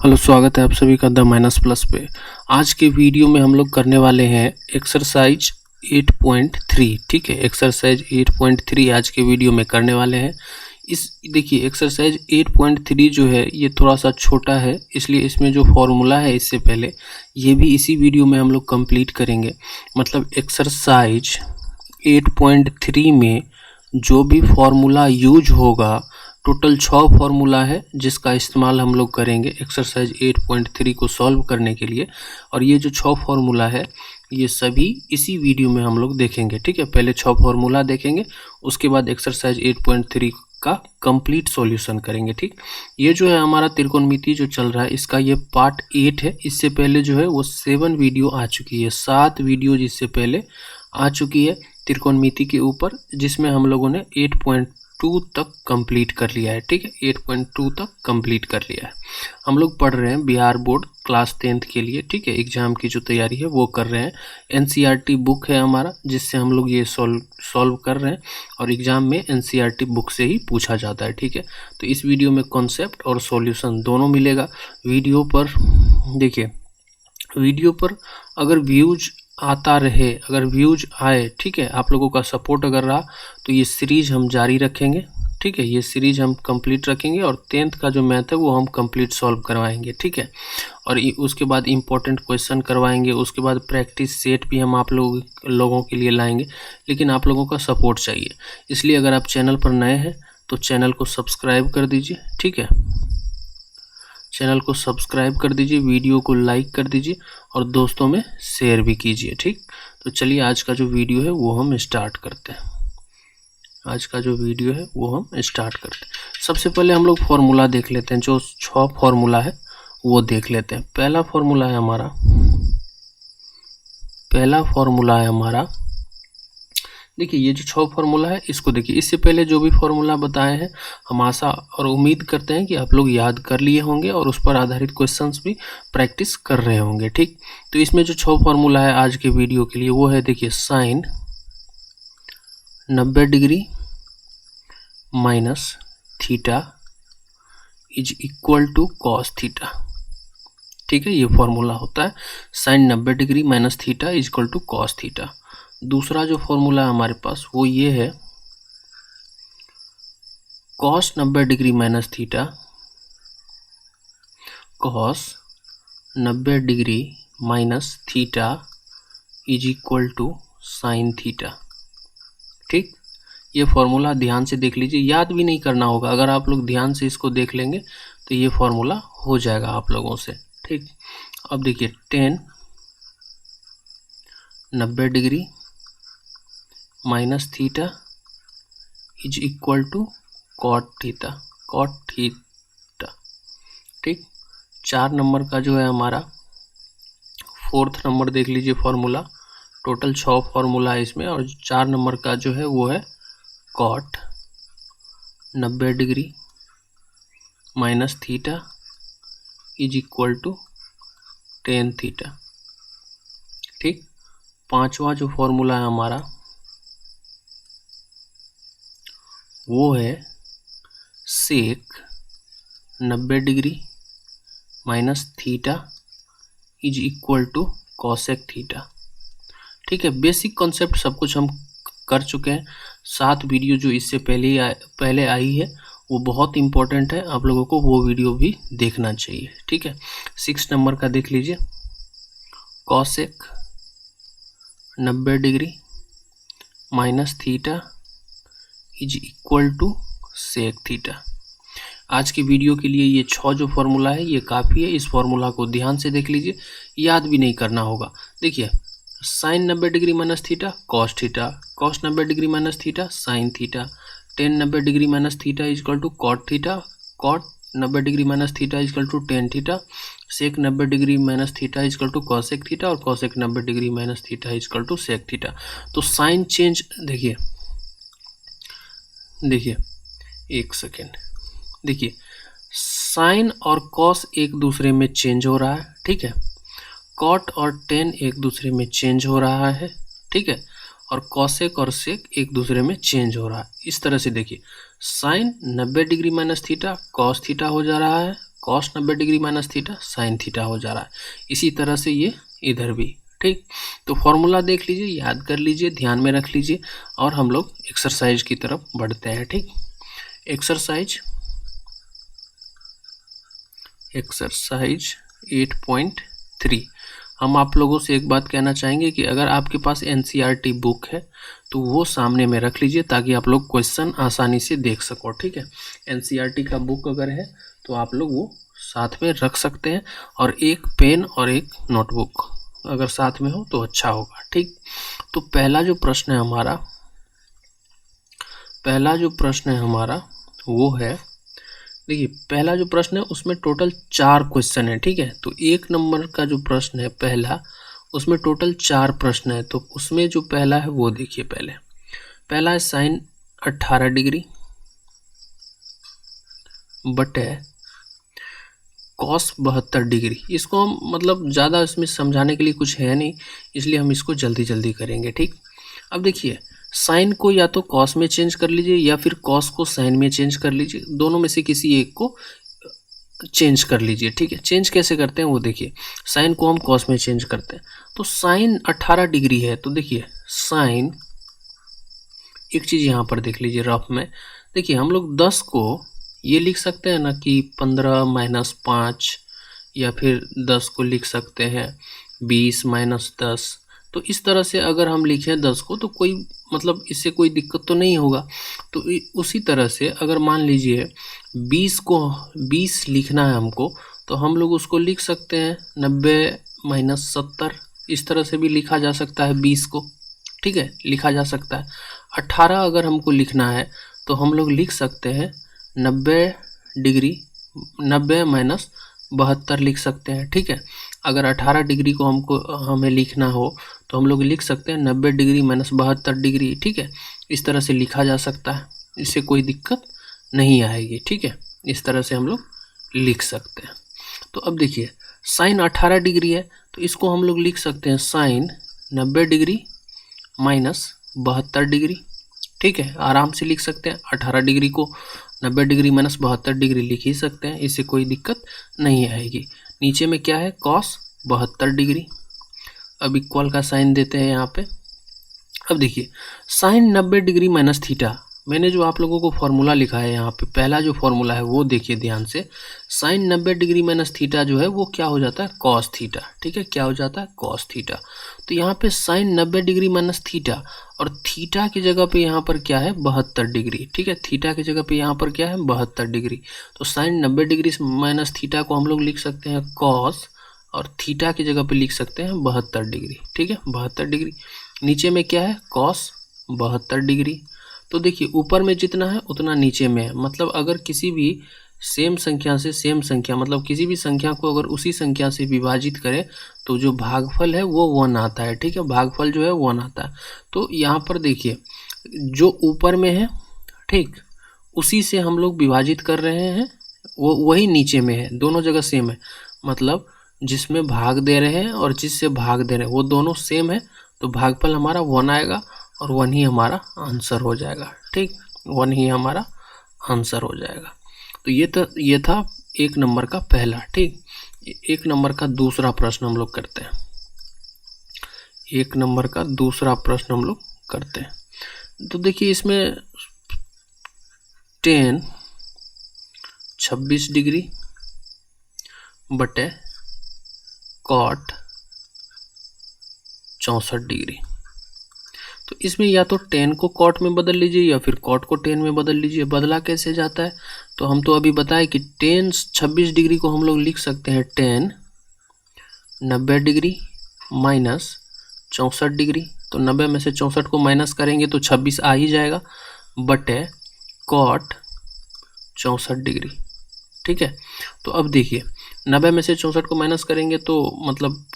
Hello, स्वागत है आप सभी का द माइनस प्लस पे। आज के वीडियो में हम लोग करने वाले हैं एक्सरसाइज 8.3। ठीक है, एक्सरसाइज 8.3 आज के वीडियो में करने वाले हैं। इस देखिए एक्सरसाइज 8.3 जो है ये थोड़ा सा छोटा है, इसलिए इसमें जो फॉर्मूला है इससे पहले ये भी इसी वीडियो में हम लोग कंप्लीट करेंगे। मतलब एक्सरसाइज 8.3 में जो भी फॉर्मूला यूज होगा, टोटल 6 फार्मूला है जिसका इस्तेमाल हम लोग करेंगे एक्सरसाइज 8.3 को सॉल्व करने के लिए। और ये जो 6 फार्मूला है ये सभी इसी वीडियो में हम लोग देखेंगे। ठीक है, पहले 6 फार्मूला देखेंगे, उसके बाद एक्सरसाइज 8.3 का कंप्लीट सॉल्यूशन करेंगे। ठीक, ये जो है हमारा त्रिकोणमिति जो चल रहा है इसका ये पार्ट 8 है। इससे पहले जो है वो 7 वीडियो आ चुकी है, 7 वीडियो जिससे पहले आ चुकी है त्रिकोणमिति के ऊपर, जिसमें हम लोगों ने 8.2 तक कंप्लीट कर लिया है। ठीक है, 8.2 तक कंप्लीट कर लिया है। हम लोग पढ़ रहे हैं बिहार बोर्ड क्लास 10th के लिए। ठीक है, एग्जाम की जो तैयारी है वो कर रहे हैं। एनसीईआरटी बुक है हमारा जिससे हम लोग ये सॉल्व कर रहे हैं, और एग्जाम में एनसीईआरटी बुक से ही पूछा जाता है। ठीक है, तो इस वीडियो में कॉन्सेप्ट और सॉल्यूशन दोनों मिलेगा। वीडियो पर देखिए, वीडियो पर अगर व्यूज आता रहे, अगर व्यूज आए, ठीक है, आप लोगों का सपोर्ट अगर रहा तो ये सीरीज हम जारी रखेंगे। ठीक है, ये सीरीज हम कंप्लीट रखेंगे और 10th का जो मैथ है वो हम कंप्लीट सॉल्व करवाएंगे। ठीक है, और उसके बाद इंपॉर्टेंट क्वेश्चन करवाएंगे, उसके बाद प्रैक्टिस सेट भी हम आप लोगों के लिए लाएंगे। लेकिन आप लोगों का सपोर्ट चाहिए, इसलिए अगर आप चैनल पर नए हैं तो चैनल को सब्सक्राइब कर दीजिए। ठीक है, चैनल को सब्सक्राइब कर दीजिए, वीडियो को लाइक कर दीजिए और दोस्तों में शेयर भी कीजिए। ठीक, तो चलिए आज का जो वीडियो है वो हम स्टार्ट करते हैं। आज का जो वीडियो है वो हम स्टार्ट करते हैं। सबसे पहले हम लोग फॉर्मूला देख लेते हैं, जो 6 फॉर्मूला है वो देख लेते हैं। पहला फॉर्मूला है हमारा, देखिए ये जो 6 फार्मूला है इसको देखिए। इससे पहले जो भी फार्मूला बताए हैं हम आशा और उम्मीद करते हैं कि आप लोग याद कर लिए होंगे और उस पर आधारित क्वेश्चंस भी प्रैक्टिस कर रहे होंगे। ठीक, तो इसमें जो 6 फार्मूला है आज के वीडियो के लिए वो है, देखिए, sine 90 degree minus theta is equal to cos theta. ठीक है, ये फॉर्मूला होता है sine 90 degree minus theta is equal to cos theta. दूसरा जो फॉर्मूला है हमारे पास वो ये है, cos 90 degree minus theta, cos 90 degree minus theta is equal to sine theta. ठीक, ये फॉर्मूला ध्यान से देख लीजिए, याद भी नहीं करना होगा, अगर आप लोग ध्यान से इसको देख लेंगे तो ये फॉर्मूला हो जाएगा आप लोगों से। ठीक, अब देखिए, tan 90 degree minus theta is equal to cot theta, ठीक, 4 नंबर का जो है हमारा 4th नंबर देख लीजिए फॉर्मूला। टोटल 6 फॉर्मूला है इसमें, और 4 नंबर का जो है वो है cot 90 degree minus theta is equal to tan theta. ठीक, 5वां जो फॉर्मूला है हमारा वो है sec 90 degree minus theta is equal to cosec theta. ठीक है, बेसिक कॉन्सेप्ट सब कुछ हम कर चुके हैं। 7 वीडियो जो इससे पहले आई है वो बहुत इंपॉर्टेंट है, आप लोगों को वो वीडियो भी देखना चाहिए। ठीक है, 6 नंबर का देख लीजिए, cosec 90 degree minus theta is equal to sec theta. आज के वीडियो के लिए ये 6 जो फॉर्मूला है ये काफ़ी है। इस फॉर्मूला को ध्यान से देख लीजिए, याद भी नहीं करना होगा। देखिए, sine 90 degree minus theta cos theta, cos 90 degree minus theta sine theta, tan 90 degree minus theta is equal to cot theta, cot 90 degree minus theta is equal to tan theta, sec 90 degree minus theta is equal to cosec theta, और cosec 90 degree minus theta is equal to sec theta. तो sine change देखिए एक second, देखिए sign और cos एक दूसरे में change हो रहा है। ठीक है, कॉट और टेन एक दूसरे में चेंज हो रहा है। ठीक है, और कॉसेक और सेक एक दूसरे में चेंज हो रहा है। इस तरह से देखिए, sine 90 degree minus theta cos theta हो जा रहा है, cos 90 degree minus theta sine theta हो जा रहा है। इसी तरह से ये इधर भी, ठीक। तो फॉर्मूला देख लीजिए, याद कर लीजिए, ध्यान में रख लीजिए और हम लोग एक्सरसाइज की तरफ बढ़ते हैं, ठीक। एक्सरसाइज 8.3 हम आप लोगों से एक बात कहना चाहेंगे कि अगर आपके पास एनसीईआरटी बुक है तो वो सामने में रख लीजिए ताकि आप लोग क्वेश्चन आसानी से देख सको, ठीक है। एनसीईआरटी का बुक अगर है तो आप लोग वो साथ में रख सकते हैं और एक पेन और एक नोटबुक अगर साथ में हो तो अच्छा होगा, ठीक। तो पहला जो प्रश्न है हमारा वो है, देखिए पहला जो प्रश्न है उसमें टोटल 4 क्वेश्चन है, ठीक है। तो 1 नंबर का जो प्रश्न है पहला, उसमें टोटल 4 प्रश्न है। तो उसमें जो पहला है वो देखिए, पहला है साइन 18 डिग्री बटे कॉस 72 डिग्री। इसको हम मतलब ज़्यादा इसमें समझाने के लिए कुछ है नहीं, इसलिए हम इसको जल्दी जल्दी करेंगे, ठीक। अब देखिए साइन को या तो कॉस में चेंज कर लीजिए या फिर कॉस को साइन में चेंज कर लीजिए, दोनों में से किसी एक को चेंज कर लीजिए, ठीक है। चेंज कैसे करते हैं वो देखिए, साइन को हम कॉस में चेंज करते हैं। तो साइन 18 डिग्री है तो देखिए साइन, एक चीज़ यहाँ पर देख लीजिए रफ में, देखिए हम लोग 10 को ये लिख सकते हैं ना कि 15 माइनस 5, या फिर 10 को लिख सकते हैं 20 माइनस 10। तो इस तरह से अगर हम लिखें 10 को तो कोई मतलब इससे कोई दिक्कत तो नहीं होगा। तो उसी तरह से अगर मान लीजिए 20 को 20 लिखना है हमको, तो हम लोग उसको लिख सकते हैं 90 माइनस 70। इस तरह से भी लिखा जा सकता है 20 को, ठीक है, लिखा जा सकता है। 18 अगर हमको लिखना है तो हम लोग लिख सकते हैं 90 डिग्री 90 माइनस 72 लिख सकते हैं, ठीक है। अगर 18 डिग्री को हमें लिखना हो तो हम लोग लिख सकते हैं 90 डिग्री माइनस 72 डिग्री, ठीक है। इस तरह से लिखा जा सकता है, इससे कोई दिक्कत नहीं आएगी, ठीक है। इस तरह से हम लोग लिख सकते हैं। तो अब देखिए साइन 18 डिग्री है तो इसको हम लोग लिख सकते हैं साइन 90 डिग्री माइनस 72 डिग्री, ठीक है, आराम से लिख सकते हैं। 18 डिग्री को 90 डिग्री माइनस 72 डिग्री लिख ही सकते हैं, इससे कोई दिक्कत नहीं आएगी। नीचे में क्या है, कॉस 72 डिग्री। अब इक्वल का साइन देते हैं यहाँ पे। अब देखिए साइन 90 डिग्री माइनस थीटा, मैंने जो आप लोगों को फॉर्मूला लिखा है यहाँ पे, पहला जो फॉर्मूला है वो देखिए ध्यान से। साइन 90 डिग्री माइनस थीटा जो है वो क्या हो जाता है, कॉस थीटा, ठीक है, क्या हो जाता है, कॉस थीटा। तो यहाँ पे साइन 90 डिग्री माइनस थीटा और थीटा की जगह पे यहाँ पर क्या है, 72 डिग्री, ठीक है। थीटा की जगह पे यहाँ पर क्या है, 72 डिग्री। तो साइन 90 डिग्री माइनस थीटा को हम लोग लिख सकते हैं कॉस, और थीटा की जगह पे लिख सकते हैं 72 डिग्री, ठीक है, 72 डिग्री। नीचे में क्या है, कॉस 72 डिग्री। तो देखिए ऊपर में जितना है उतना नीचे में है, मतलब अगर किसी भी सेम संख्या से सेम संख्या, मतलब किसी भी संख्या को अगर उसी संख्या से विभाजित करें तो जो भागफल है वो 1 आता है, ठीक है, भागफल जो है 1 आता है। तो यहाँ पर देखिए जो ऊपर में है, ठीक, उसी से हम लोग विभाजित कर रहे हैं, वो वही नीचे में है, दोनों जगह सेम है। मतलब जिसमें भाग दे रहे हैं और जिससे भाग दे रहे हैं वो दोनों सेम है, तो भागफल हमारा 1 आएगा और 1 ही हमारा आंसर हो जाएगा, ठीक, 1 ही हमारा आंसर हो जाएगा। तो ये था 1 नंबर का पहला, ठीक। 1 नंबर का दूसरा प्रश्न हम लोग करते हैं। 1 नंबर का दूसरा प्रश्न हम लोग करते हैं। तो देखिए इसमें 26 डिग्री बटे कॉट 64 डिग्री। तो इसमें या तो 10 को कॉट में बदल लीजिए या फिर कॉट को 10 में बदल लीजिए। बदला कैसे जाता है, तो हम तो अभी बताए कि 26 डिग्री को हम लोग लिख सकते हैं 10 90 डिग्री माइनस 64 डिग्री। तो 90 में से 64 को माइनस करेंगे तो 26 आ ही जाएगा, बटे कॉट 64 डिग्री, ठीक है। तो अब देखिए 90 में से 64 को माइनस करेंगे तो मतलब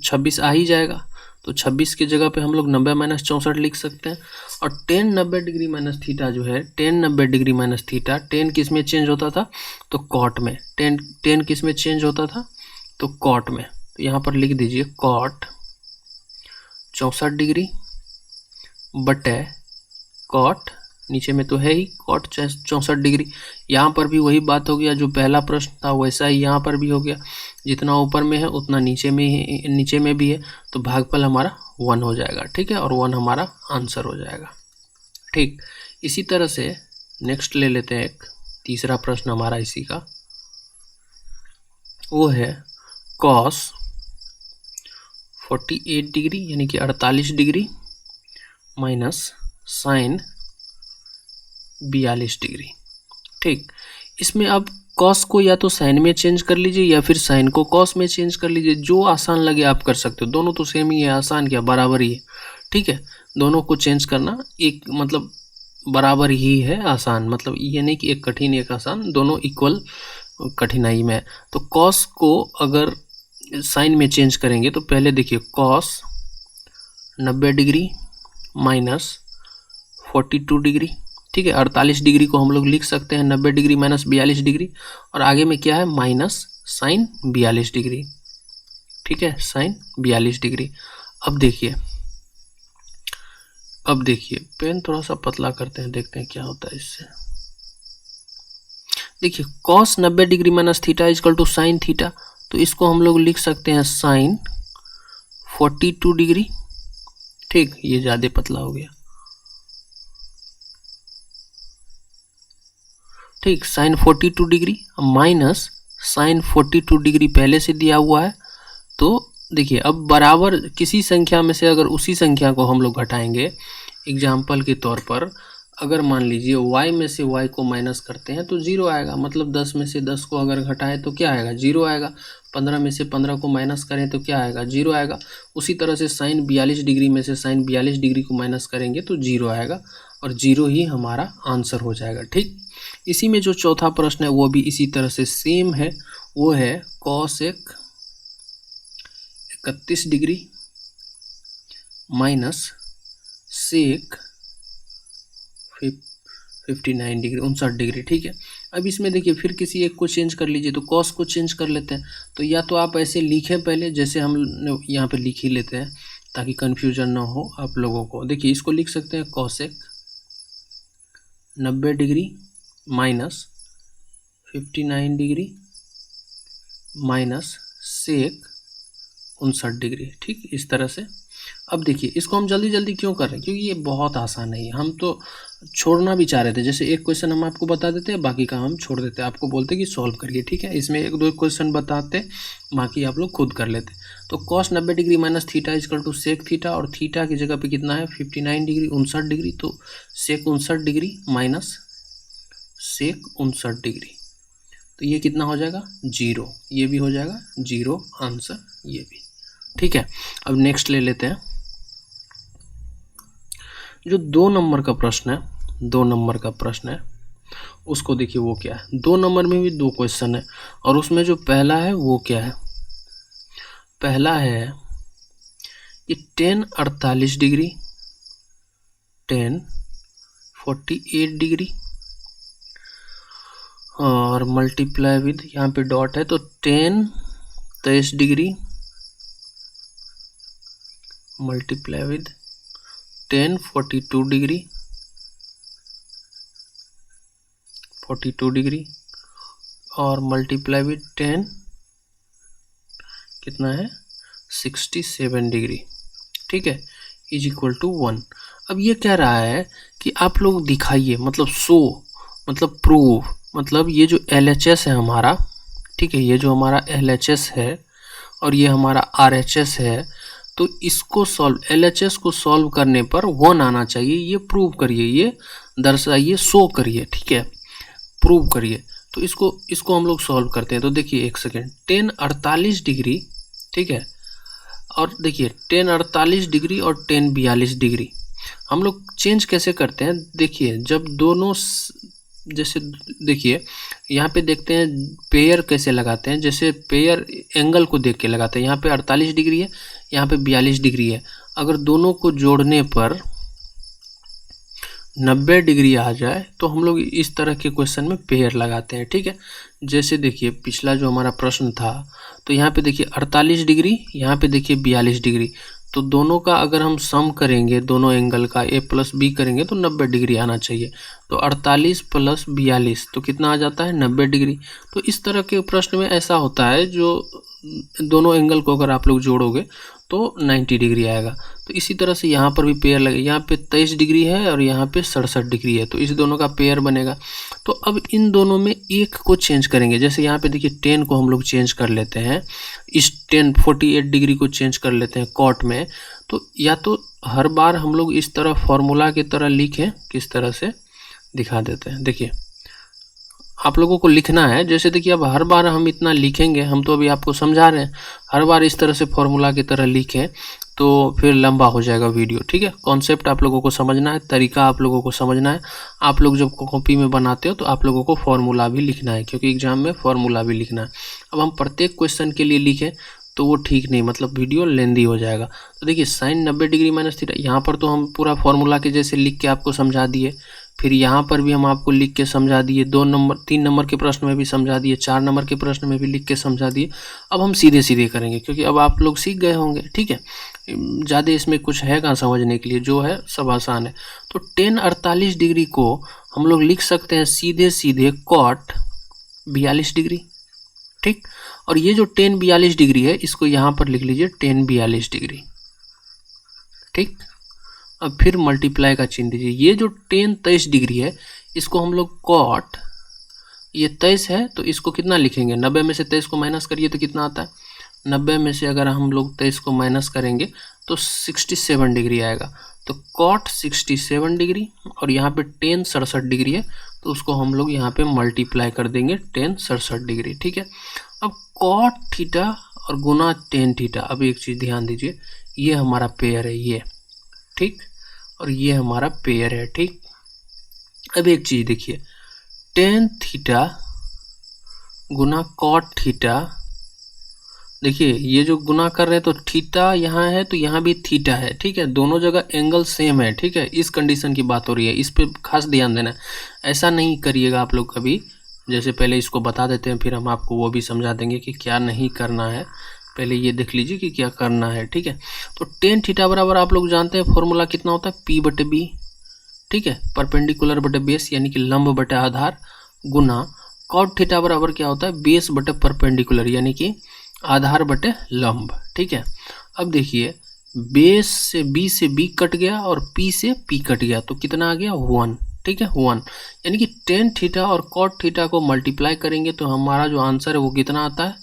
26 आ ही जाएगा, तो 26 की जगह पे हम लोग 90 माइनस 64 लिख सकते हैं। और 10 90 डिग्री माइनस थीटा जो है, 10 90 डिग्री माइनस थीटा, 10 किस में चेंज होता था, तो कॉट में। 10 किस में चेंज होता था, तो कॉट में। तो यहाँ पर लिख दीजिए कॉट 64 डिग्री बटे कॉट नीचे में तो है ही कॉट 64 डिग्री। यहाँ पर भी वही बात हो गया, जो पहला प्रश्न था वैसा ही यहाँ पर भी हो गया, जितना ऊपर में है उतना नीचे में भी है, तो भागफल हमारा 1 हो जाएगा, ठीक है, और 1 हमारा आंसर हो जाएगा। ठीक, इसी तरह से नेक्स्ट ले लेते हैं, एक तीसरा प्रश्न हमारा इसी का, वो है कॉस 48 डिग्री यानी कि 48 डिग्री माइनस साइन 42 डिग्री। ठीक, इसमें अब कॉस को या तो साइन में चेंज कर लीजिए या फिर साइन को कॉस में चेंज कर लीजिए, जो आसान लगे आप कर सकते हो, दोनों तो सेम ही है, आसान क्या बराबर ही है, ठीक है। दोनों को चेंज करना एक मतलब बराबर ही है, आसान मतलब ये नहीं कि एक कठिन एक आसान, दोनों इक्वल कठिनाई में है। तो कॉस को अगर साइन में चेंज करेंगे तो पहले देखिए कॉस 90 डिग्री माइनस 42 डिग्री, ठीक है। 48 डिग्री को हम लोग लिख सकते हैं 90 डिग्री माइनस 42 डिग्री, और आगे में क्या है माइनस साइन 42 डिग्री, ठीक है, साइन 42 डिग्री। अब देखिए पेन थोड़ा सा पतला करते हैं, देखते हैं क्या होता है इससे। देखिए cos 90 degree minus theta is equal to sine theta, तो इसको हम लोग लिख सकते हैं साइन 42 डिग्री, ठीक, ये ज़्यादा पतला हो गया, ठीक, sine 42 degree minus sine 42 degree पहले से दिया हुआ है। तो देखिए अब बराबर किसी संख्या में से अगर उसी संख्या को हम लोग घटाएंगे, एग्जाम्पल के तौर पर अगर मान लीजिए y में से y को माइनस करते हैं तो 0 आएगा, मतलब 10 में से 10 को अगर घटाएं तो क्या आएगा 0 आएगा, 15 में से 15 को माइनस करें तो क्या आएगा 0 आएगा। उसी तरह से साइन 42 डिग्री में से साइन 42 डिग्री को माइनस करेंगे तो 0 आएगा, और 0 ही हमारा आंसर हो जाएगा। ठीक, इसी में जो चौथा प्रश्न है वो भी इसी तरह से सेम है, वो है cos 31 degree minus sec 59 degree 59 degree, ठीक है। अब इसमें देखिए फिर किसी एक को चेंज कर लीजिए, तो कॉस को चेंज कर लेते हैं। तो या तो आप ऐसे लिखें पहले, जैसे हम यहाँ पे लिख ही लेते हैं ताकि कन्फ्यूजन ना हो आप लोगों को। देखिए इसको लिख सकते हैं cosec 90 degree minus 59 degree minus sec 59 degree, ठीक, इस तरह से। अब देखिए इसको हम जल्दी जल्दी क्यों कर रहे हैं, क्योंकि ये बहुत आसान है, हम तो छोड़ना भी चाह रहे थे। जैसे एक क्वेश्चन हम आपको बता देते हैं, बाकी का हम छोड़ देते हैं, आपको बोलते कि सॉल्व करिए, ठीक है। इसमें एक दो क्वेश्चन बताते, बाकी आप लोग खुद कर लेते। तो cos 90 degree minus theta is equal to sec theta, और थीटा की जगह पे कितना है 59 डिग्री 59 डिग्री, तो सेक 59 डिग्री माइनस सेक 59 डिग्री, तो ये कितना हो जाएगा 0, ये भी हो जाएगा 0 आंसर, ये भी, ठीक है। अब नेक्स्ट ले लेते हैं जो 2 नंबर का प्रश्न है, 2 नंबर का प्रश्न है उसको देखिए वो क्या है। 2 नंबर में भी 2 क्वेश्चन है, और उसमें जो पहला है वो क्या है, पहला है ये 10 48 डिग्री 10 48 डिग्री और मल्टीप्लाई विद, यहाँ पे डॉट है तो 10 23 degree multiply with 10 42 degree 42 degree और मल्टीप्लाई विद 10 कितना है 67 डिग्री, ठीक है, इज इक्वल टू 1। अब ये कह रहा है कि आप लोग दिखाइए, मतलब शो, मतलब प्रूव, मतलब ये जो LHS है हमारा, ठीक है, ये जो हमारा LHS है और ये हमारा RHS है, तो इसको सॉल्व, LHS को सॉल्व करने पर 1 आना चाहिए, ये प्रूव करिए, ये दर्शाइए, शो करिए, ठीक है, प्रूव करिए। तो इसको हम लोग सॉल्व करते हैं। तो देखिए एक सेकेंड, 10 48 डिग्री, ठीक है, और देखिए 10 48 डिग्री और 10 42 डिग्री हम लोग चेंज कैसे करते हैं। देखिए जब दोनों, जैसे देखिए यहाँ पे देखते हैं पेयर कैसे लगाते हैं, जैसे पेयर एंगल को देख के लगाते हैं। यहाँ पे 48 डिग्री है, यहाँ पे 42 डिग्री है, अगर दोनों को जोड़ने पर 90 डिग्री आ जाए तो हम लोग इस तरह के क्वेश्चन में पेयर लगाते हैं, ठीक है। जैसे देखिए पिछला जो हमारा प्रश्न था, तो यहाँ पे देखिए 48 डिग्री, यहाँ पे देखिए 42 डिग्री, तो दोनों का अगर हम सम करेंगे, दोनों एंगल का ए प्लस बी करेंगे तो 90 डिग्री आना चाहिए। तो 48 प्लस 42 तो कितना आ जाता है 90 डिग्री। तो इस तरह के प्रश्न में ऐसा होता है जो दोनों एंगल को अगर आप लोग जोड़ोगे तो 90 डिग्री आएगा। तो इसी तरह से यहाँ पर भी पेयर लगे, यहाँ पे 23 डिग्री है और यहाँ पे 67 डिग्री है, तो इस दोनों का पेयर बनेगा। तो अब इन दोनों में एक को चेंज करेंगे। जैसे यहाँ पे देखिए 10 को हम लोग चेंज कर लेते हैं, इस 48 डिग्री को चेंज कर लेते हैं कॉट में। तो या तो हर बार हम लोग इस तरह फॉर्मूला की तरह लिखें, किस तरह से दिखा देते हैं। देखिए आप लोगों को लिखना है, जैसे देखिए अब हर बार हम इतना लिखेंगे, हम तो अभी आपको समझा रहे हैं, हर बार इस तरह से फॉर्मूला की तरह लिखें तो फिर लंबा हो जाएगा वीडियो। ठीक है, कॉन्सेप्ट आप लोगों को समझना है, तरीका आप लोगों को समझना है। आप लोग जब कॉपी में बनाते हो तो आप लोगों को फॉर्मूला भी लिखना है, क्योंकि एग्जाम में फॉर्मूला भी लिखना है। अब हम प्रत्येक क्वेश्चन के लिए लिखें तो वो ठीक नहीं, मतलब वीडियो लेंदी हो जाएगा। तो देखिए साइन 90 डिग्री माइनस थीटा, यहाँ पर तो हम पूरा फॉर्मूला के जैसे लिख के आपको समझा दिए, फिर यहाँ पर भी हम आपको लिख के समझा दिए, 2 नंबर 3 नंबर के प्रश्न में भी समझा दिए, 4 नंबर के प्रश्न में भी लिख के समझा दिए। अब हम सीधे सीधे करेंगे, क्योंकि अब आप लोग सीख गए होंगे। ठीक है, ज़्यादा इसमें कुछ है कहाँ समझने के लिए, जो है सब आसान है। तो tan 48 डिग्री को हम लोग लिख सकते हैं सीधे सीधे cot 42 डिग्री। ठीक, और ये जो tan 42 डिग्री है इसको यहाँ पर लिख लीजिए tan 42 डिग्री। ठीक, अब फिर मल्टीप्लाई का चिन्ह दीजिए। ये जो tan 23 डिग्री है इसको हम लोग cot, ये 23 है तो इसको कितना लिखेंगे, 90 में से 23 को माइनस करिए तो कितना आता है, 90 में से अगर हम लोग 23 को माइनस करेंगे तो 67 डिग्री आएगा। तो cot 67 डिग्री, और यहाँ पे tan 67 डिग्री है तो उसको हम लोग यहाँ पे मल्टीप्लाई कर देंगे tan 67 डिग्री। ठीक है, अब cot थीटा और गुना tan थीटा। अब एक चीज़ ध्यान दीजिए, ये हमारा पेयर है ये, ठीक, और ये हमारा पेयर है। ठीक, अब एक चीज़ देखिए, tan थीटा गुना cot थीटा, देखिए ये जो गुना कर रहे हैं तो थीटा यहाँ है तो यहाँ भी थीटा है। ठीक है, दोनों जगह एंगल सेम है। ठीक है, इस कंडीशन की बात हो रही है, इस पे खास ध्यान देना है। ऐसा नहीं करिएगा आप लोग कभी, जैसे पहले इसको बता देते हैं फिर हम आपको वो भी समझा देंगे कि क्या नहीं करना है। पहले ये देख लीजिए कि क्या करना है। ठीक है, तो tan थीटा बराबर आप लोग जानते हैं फॉर्मूला कितना होता है, P बटे B। ठीक है, परपेंडिकुलर बटे बेस यानी कि लंब बटे आधार, गुना cot थीटा बराबर क्या होता है, बेस बटे परपेंडिकुलर यानी कि आधार बटे लंब। ठीक है, अब देखिए बेस से B कट गया और P से P कट गया तो कितना आ गया 1। ठीक है, 1, यानी कि tan थीटा और cot थीटा को मल्टीप्लाई करेंगे तो हमारा जो आंसर है वो कितना आता है,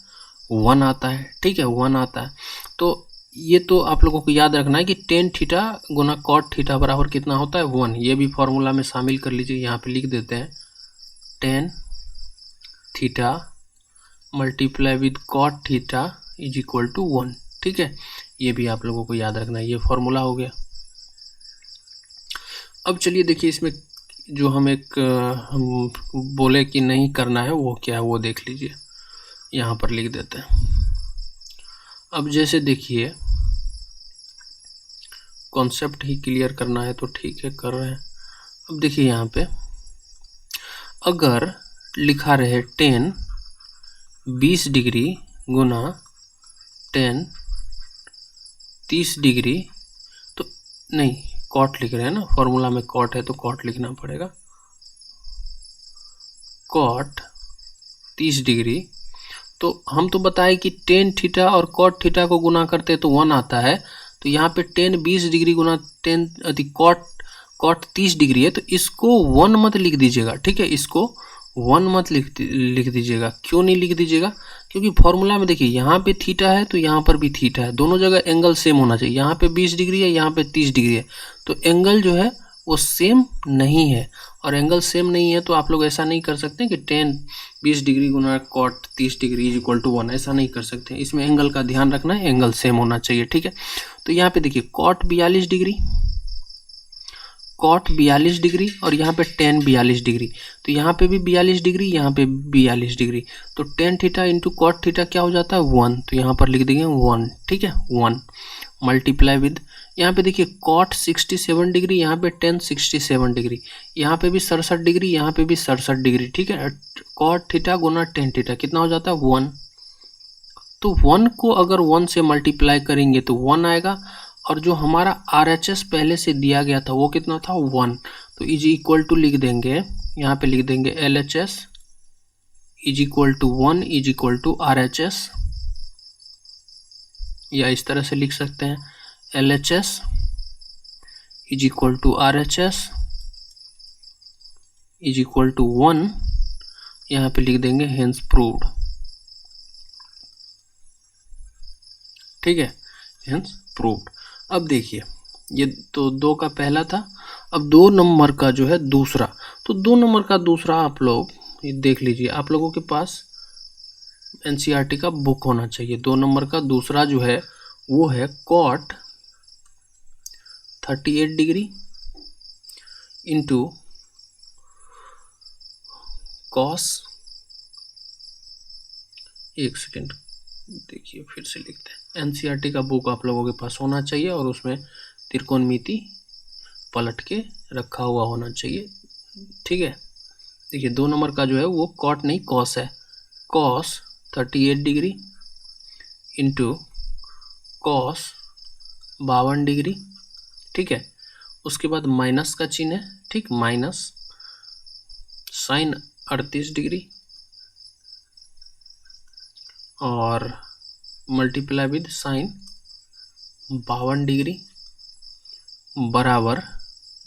1 आता है। ठीक है, 1 आता है। तो ये तो आप लोगों को याद रखना है कि tan थीटा गुना cot थीटा बराबर कितना होता है 1। ये भी फॉर्मूला में शामिल कर लीजिए, यहाँ पे लिख देते हैं tan theta multiply with cot theta is equal to 1। ठीक है, ये भी आप लोगों को याद रखना है, ये फॉर्मूला हो गया। अब चलिए देखिए इसमें जो हम बोले कि नहीं करना है वो क्या है वो देख लीजिए, यहाँ पर लिख देते हैं। अब जैसे देखिए कॉन्सेप्ट ही क्लियर करना है तो ठीक है कर रहे हैं। अब देखिए यहाँ पे अगर लिखा रहे tan 20 डिग्री गुना tan 30 डिग्री, तो नहीं cot लिख रहे हैं ना, फॉर्मूला में cot है तो cot लिखना पड़ेगा, cot 30 डिग्री। तो हम तो बताए कि tan थीटा और cot थीटा को गुना करते तो 1 आता है। तो यहाँ पे tan 20 डिग्री गुना tan cot 30 डिग्री है तो इसको 1 मत लिख दीजिएगा। ठीक है, इसको 1 मत लिख दीजिएगा। क्यों नहीं लिख दीजिएगा, क्योंकि फॉर्मूला में देखिए यहाँ पे थीटा है तो यहाँ पर भी थीटा है, दोनों जगह एंगल सेम होना चाहिए। यहाँ पे 20 डिग्री है, यहाँ पे 30 डिग्री है, तो एंगल जो है वो सेम नहीं है। और एंगल सेम नहीं है तो आप लोग ऐसा नहीं कर सकते कि tan 20 डिग्री गुना cot 30 degree is equal to 1, ऐसा नहीं कर सकते। इसमें एंगल का ध्यान रखना है, एंगल सेम होना चाहिए। ठीक है, तो यहाँ पे देखिए cot 42 डिग्री, cot 42 डिग्री और यहाँ पे tan 42 डिग्री, तो यहाँ पे भी 42 डिग्री, यहाँ पे 42 डिग्री, तो tan theta into cot theta क्या हो जाता है 1, तो यहाँ पर लिख देंगे 1। ठीक है, 1 मल्टीप्लाई विद, यहाँ पे देखिए cot 67 डिग्री, यहाँ पे tan 67 डिग्री, यहाँ पे भी 67 डिग्री, यहाँ पे भी 67 डिग्री। ठीक है, cot थीटा गुना tan थीटा कितना हो जाता है 1। तो 1 को अगर 1 से मल्टीप्लाई करेंगे तो 1 आएगा, और जो हमारा RHS पहले से दिया गया था वो कितना था 1, तो इज इक्वल टू लिख देंगे, यहाँ पे लिख देंगे LHS is equal to 1 is equal to RHS, या इस तरह से लिख सकते हैं LHS is equal to RHS is equal to 1, यहाँ पे लिख देंगे हेंस प्रूव्ड। ठीक है, हेंस प्रूव्ड। अब देखिए ये तो 2 का पहला था, अब 2 नंबर का जो है दूसरा, तो 2 नंबर का दूसरा आप लोग ये देख लीजिए, आप लोगों के पास NCERT का बुक होना चाहिए। 2 नंबर का दूसरा जो है वो है cot 38 डिग्री इंटू cos, एक सेकेंड देखिए फिर से लिखते हैं, NCERT का बुक आप लोगों के पास होना चाहिए और उसमें त्रिकोणमिति पलट के रखा हुआ होना चाहिए। ठीक है, देखिए 2 नंबर का जो है वो कॉट नहीं कॉस है, cos 38 degree into cos 52 degree. ठीक है, उसके बाद माइनस का चिन्ह है, ठीक, माइनस साइन 38 डिग्री और मल्टीप्लाई विद साइन 52 डिग्री बराबर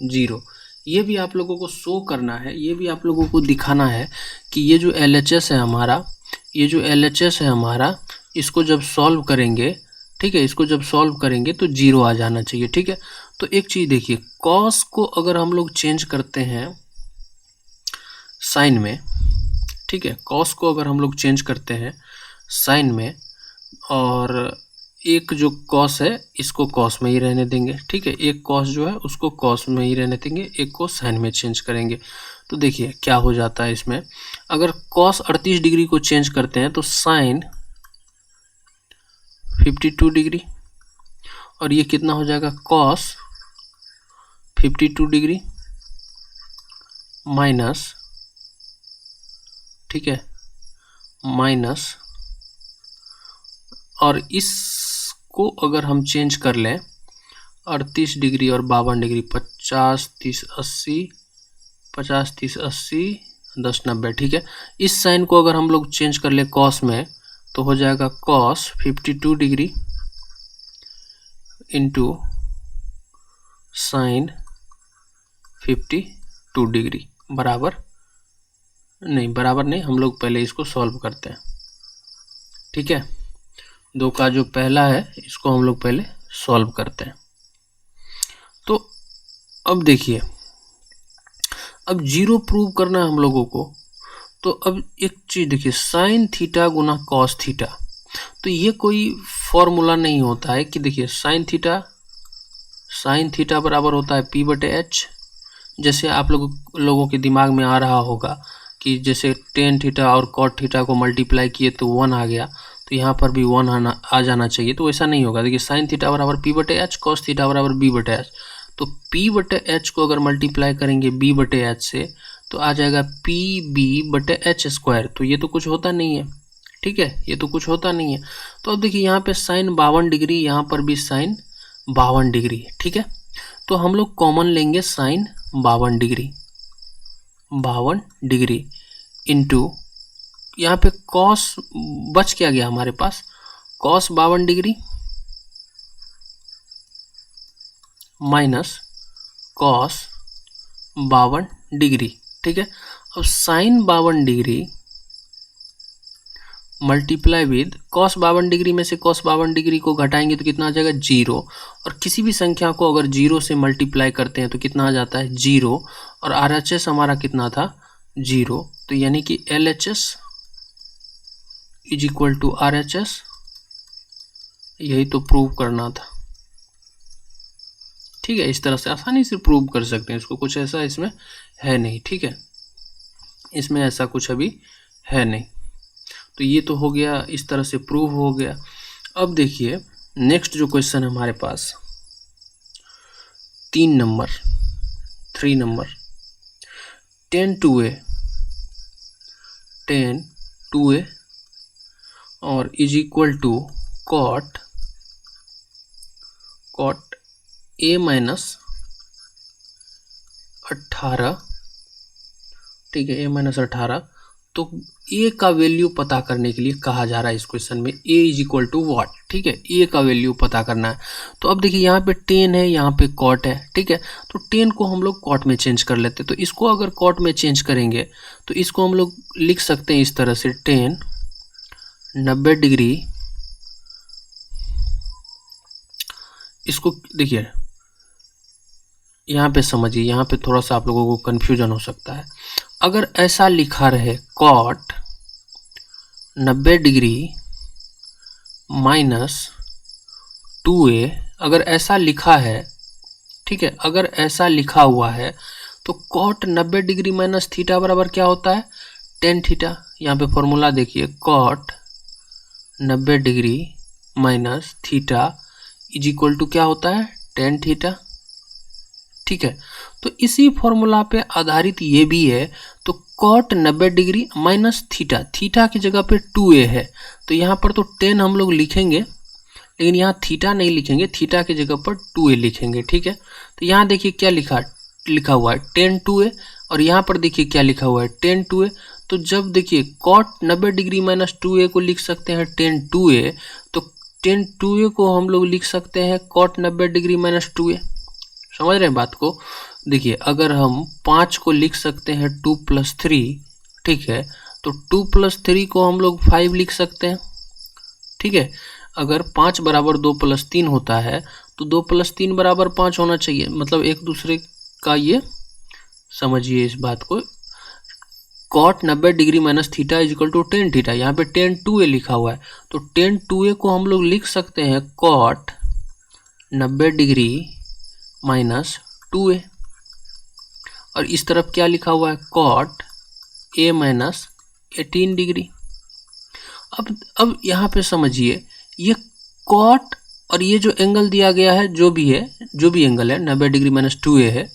0। ये भी आप लोगों को शो करना है, ये भी आप लोगों को दिखाना है कि ये जो LHS है हमारा, ये जो LHS है हमारा, इसको जब सॉल्व करेंगे, ठीक है, इसको जब सॉल्व करेंगे तो 0 आ जाना चाहिए। ठीक है, तो एक चीज़ देखिए, कॉस को अगर हम लोग चेंज करते हैं साइन में, ठीक है, कॉस को अगर हम लोग चेंज करते हैं साइन में, और एक जो कॉस है इसको कॉस में ही रहने देंगे, ठीक है, एक कॉस जो है उसको कॉस में ही रहने देंगे, एक को साइन में चेंज करेंगे, तो देखिए क्या हो जाता है इसमें, अगर कॉस 38 डिग्री को चेंज करते हैं तो साइन 52 डिग्री, और ये कितना हो जाएगा कॉस 52 डिग्री माइनस, ठीक है, माइनस, और इसको अगर हम चेंज कर लें 38 डिग्री और 52 डिग्री, 50 30 80, 50 30 80 10 90, ठीक है, इस साइन को अगर हम लोग चेंज कर ले कॉस में तो हो जाएगा cos 52 degree into sine 52 degree बराबर नहीं, हम लोग पहले इसको सॉल्व करते हैं। ठीक है, 2 का जो पहला है इसको हम लोग पहले सॉल्व करते हैं। तो अब देखिए, अब 0 प्रूव करना है हम लोगों को, तो अब एक चीज़ देखिए, साइन थीटा गुना कॉस थीटा, तो ये कोई फॉर्मूला नहीं होता है कि देखिए साइन थीटा बराबर होता है P/H, जैसे आप लोगों के दिमाग में आ रहा होगा कि जैसे टेन थीटा और कॉट थीटा को मल्टीप्लाई किए तो 1 आ गया, तो यहाँ पर भी 1 आ जाना चाहिए, तो ऐसा नहीं होगा। देखिए साइन थीटा बराबर P/H, कॉस थीटा बराबर B/H, तो P/H को अगर मल्टीप्लाई करेंगे B/H से तो आ जाएगा PB/H², तो ये तो कुछ होता नहीं है, ठीक है, ये तो कुछ होता नहीं है। तो अब देखिए यहाँ पे साइन 52 डिग्री, यहाँ पर भी साइन 52 डिग्री, ठीक है, तो हम लोग कॉमन लेंगे साइन 52 डिग्री इंटू, यहाँ पे कॉस बच क्या गया हमारे पास, cos 52 degree minus cos 52 degree, ठीक है। अब sine 52 degree multiply with cos 52 degree में से कॉस 52 डिग्री को घटाएंगे तो कितना आ जाएगा 0, और किसी भी संख्या को अगर 0 से मल्टीप्लाई करते हैं तो कितना आ जाता है 0, और RHS हमारा कितना था 0, तो यानी कि LHS is equal to RHS, यही तो प्रूव करना था। ठीक है, इस तरह से आसानी से प्रूव कर सकते हैं इसको, कुछ ऐसा इसमें है नहीं, ठीक है, इसमें ऐसा कुछ अभी है नहीं। तो ये तो हो गया, इस तरह से प्रूव हो गया। अब देखिए नेक्स्ट जो क्वेश्चन है हमारे पास 3 नंबर 10 2a और is equal to cot cot A minus 18, ठीक है, ए माइनस 18। तो ए का वैल्यू पता करने के लिए कहा जा रहा है इस क्वेश्चन में ए इज इक्वल टू व्हाट, ठीक है, ए का वैल्यू पता करना है। तो अब देखिए यहाँ पे 10 है, यहाँ पे कॉट है, ठीक है, तो 10 को हम लोग कॉट में चेंज कर लेते हैं। तो इसको अगर कॉट में चेंज करेंगे तो इसको हम लोग लिख सकते हैं इस तरह से 10 90 डिग्री, इसको देखिए यहाँ पे समझिए, यहाँ पे थोड़ा सा आप लोगों को कन्फ्यूजन हो सकता है। अगर ऐसा लिखा रहे कॉट 90 डिग्री माइनस 2a, अगर ऐसा लिखा है, ठीक है, अगर ऐसा लिखा हुआ है तो कॉट 90 डिग्री माइनस थीटा बराबर क्या होता है, टेन थीटा। यहाँ पे फॉर्मूला देखिए, cot 90 degree minus theta is equal to क्या होता है, टेन थीटा, ठीक है। तो इसी फॉर्मूला पे आधारित ये भी है। तो cot 90 degree minus theta, theta की जगह पे 2a है, तो यहाँ पर तो 10 हम लोग लिखेंगे, लेकिन यहाँ थीटा नहीं लिखेंगे, थीटा की जगह पर 2a लिखेंगे, ठीक है। तो यहाँ देखिए क्या लिखा हुआ है 10 2a, और यहाँ पर देखिए क्या लिखा हुआ है 10 2a। तो जब देखिए कॉट 90 डिग्री माइनस 2a को लिख सकते हैं 10 2a, तो 10 2a को हम लोग लिख सकते हैं कॉट 90 डिग्री माइनस 2a। समझ रहे हैं बात को। देखिए अगर हम 5 को लिख सकते हैं 2 + 3, ठीक है, तो 2 + 3 को हम लोग 5 लिख सकते हैं, ठीक है। अगर 5 बराबर 2 + 3 होता है तो 2 + 3 बराबर 5 होना चाहिए, मतलब एक दूसरे का, ये समझिए इस बात को। Cot 90 degree minus theta is equal to 10 theta, यहाँ पे 10 2a लिखा हुआ है, तो 10 2a को हम लोग लिख सकते हैं कॉट 90 डिग्री माइनस 2a, और इस तरफ क्या लिखा हुआ है, कॉट a माइनस 18 डिग्री। अब यहाँ पे समझिए, ये कॉट और ये जो एंगल दिया गया है, जो भी एंगल है 90 डिग्री माइनस 2a है,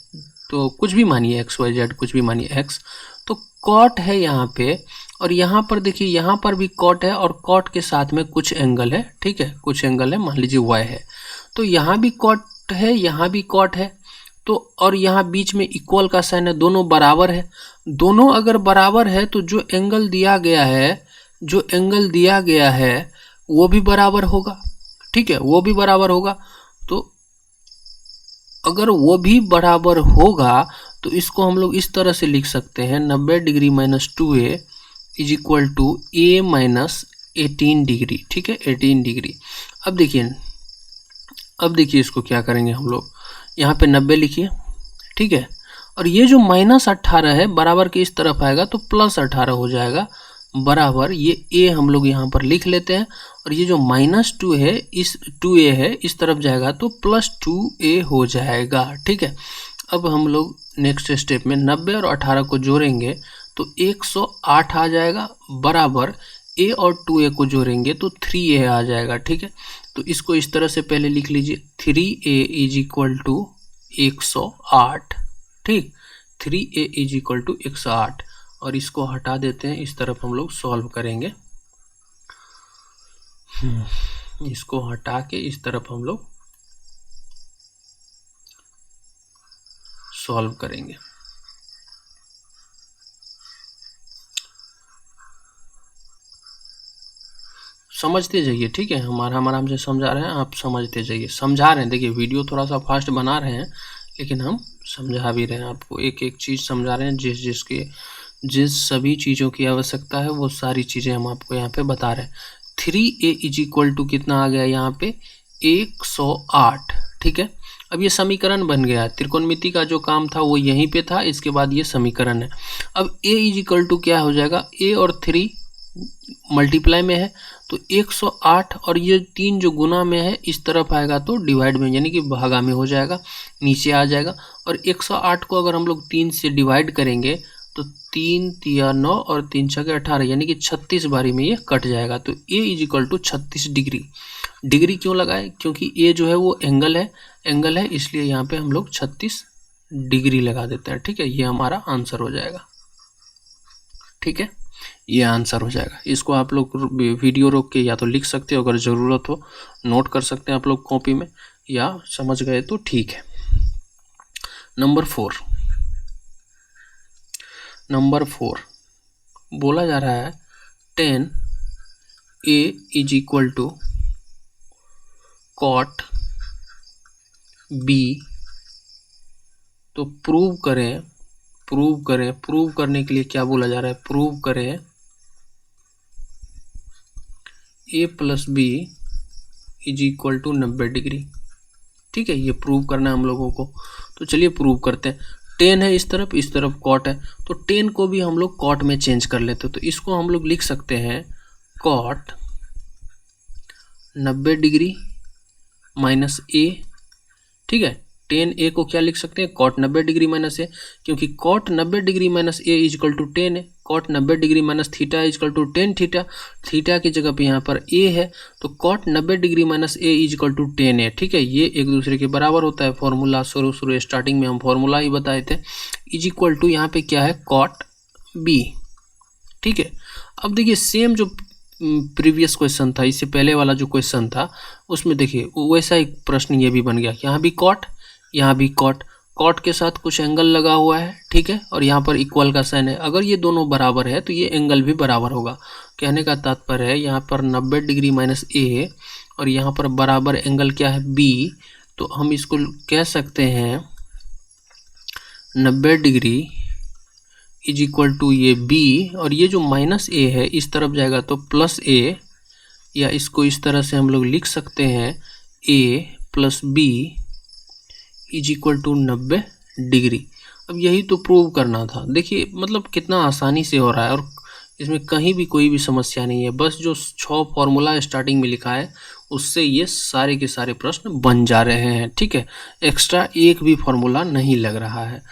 तो कुछ भी मानिए x y z, कुछ भी मानिए x, तो कॉट है यहाँ पे, और यहाँ पर देखिए यहाँ पर भी कॉट है, और कॉट के साथ में कुछ एंगल है, ठीक है, कुछ एंगल है, मान लीजिए y है, तो यहाँ भी कॉट है, यहाँ भी कॉट है, तो और यहाँ बीच में इक्वल का साइन है, दोनों बराबर है। दोनों अगर बराबर है तो जो एंगल दिया गया है वो भी बराबर होगा, ठीक है, वो भी बराबर होगा। तो अगर वो भी बराबर होगा तो इसको हम लोग इस तरह से लिख सकते हैं 90 degree minus 2a is equal to a minus 18 degree, ठीक है, 18 डिग्री। अब देखिए इसको क्या करेंगे हम लोग, यहाँ पे 90 लिखिए, ठीक है, और ये जो माइनस 18 है बराबर के इस तरफ आएगा तो प्लस 18 हो जाएगा, बराबर ये a हम लोग यहाँ पर लिख लेते हैं, और ये जो माइनस 2 है, इस 2a है, इस तरफ जाएगा तो प्लस 2a हो जाएगा, ठीक है। अब हम लोग नेक्स्ट स्टेप में 90 और 18 को जोड़ेंगे तो 108 आ जाएगा, बराबर a और 2a को जोड़ेंगे तो 3a आ जाएगा, ठीक है। तो इसको इस तरह से पहले लिख लीजिए, 3a इज इक्वल टू 108, ठीक, 3a इज इक्वल टू 108, और इसको हटा देते हैं, इस तरफ हम लोग सॉल्व करेंगे, इसको हटा के इस तरफ हम लोग सॉल्व करेंगे। समझते जाइए, ठीक है, हम आराम से समझा रहे हैं, आप समझते जाइए, समझा रहे हैं। देखिए वीडियो थोड़ा सा फास्ट बना रहे हैं, लेकिन हम समझा भी रहे हैं, आपको एक एक चीज़ समझा रहे हैं, जिस सभी चीज़ों की आवश्यकता है वो सारी चीज़ें हम आपको यहाँ पे बता रहे हैं। 3a इज इक्वल टू कितना आ गया यहाँ पे, 108, ठीक है। अब ये समीकरण बन गया, त्रिकोणमिति का जो काम था वो यहीं पे था, इसके बाद ये समीकरण है। अब a इज इक्वल टू क्या हो जाएगा, a और 3 मल्टीप्लाई में है तो 108, और ये 3 जो गुना में है इस तरफ आएगा तो डिवाइड में, यानी कि भागा में हो जाएगा, नीचे आ जाएगा। और 108 को अगर हम लोग 3 से डिवाइड करेंगे तो 3 तिया 9 और 3 छके 18, यानी कि 36 बारी में ये कट जाएगा। तो a is equal to 36 degree. Degree क्यों लगाए, क्योंकि a जो है वो एंगल है, इसलिए यहाँ पे हम लोग 36 डिग्री लगा देते हैं, ठीक है। ये हमारा आंसर हो जाएगा, ठीक है, ये आंसर हो जाएगा। इसको आप लोग वीडियो रोक के या तो लिख सकते हो, अगर ज़रूरत हो नोट कर सकते हैं आप लोग कॉपी में, या समझ गए तो ठीक है। नंबर 4 बोला जा रहा है 10a is equal to cot b। तो प्रूव करने के लिए क्या बोला जा रहा है, प्रूव करें a plus B is equal to 90 degree. ठीक है, ये प्रूव करना है हम लोगों को। तो चलिए प्रूव करते हैं। 10 है इस तरफ कॉट है, तो 10 को भी हम लोग कॉट में चेंज कर लेते हैं। तो इसको हम लोग लिख सकते हैं कॉट 90 डिग्री माइनस ए। ठीक है, 10a को क्या लिख सकते हैं, कॉट 90 डिग्री माइनस ए, क्योंकि cot 90 degree minus A is equal to 10 है। Cot 90 degree minus theta is equal to 10 theta. Theta की जगह पे यहाँ पर a है, तो cot 90 degree minus A is equal to 10 है। ठीक है, ये एक दूसरे के बराबर होता है। फॉर्मूला शुरू स्टार्टिंग में हम फॉर्मूला ही बताए थे। इज इक्वल टू यहाँ पे क्या है, कॉट b। ठीक है, अब देखिए सेम जो प्रीवियस क्वेश्चन था, इससे पहले वाला जो क्वेश्चन था, उसमें देखिए वैसा एक प्रश्न ये भी बन गया। यहाँ भी कॉट, यहाँ भी कॉट, कॉट के साथ कुछ एंगल लगा हुआ है। ठीक है, और यहाँ पर इक्वल का साइन है। अगर ये दोनों बराबर है तो ये एंगल भी बराबर होगा। कहने का तात्पर्य है यहाँ पर 90 डिग्री माइनस ए और यहाँ पर बराबर एंगल क्या है, बी। तो हम इसको कह सकते हैं 90 डिग्री इज इक्वल टू ये बी, और ये जो माइनस ए है इस तरफ जाएगा तो प्लस ए, या इसको इस तरह से हम लोग लिख सकते हैं A plus B is equal to 90 degree. अब यही तो प्रूव करना था। देखिए मतलब कितना आसानी से हो रहा है और इसमें कहीं भी कोई भी समस्या नहीं है। बस जो 6 फॉर्मूला स्टार्टिंग में लिखा है उससे ये सारे के सारे प्रश्न बन जा रहे हैं। ठीक है, एक्स्ट्रा एक भी फॉर्मूला नहीं लग रहा है।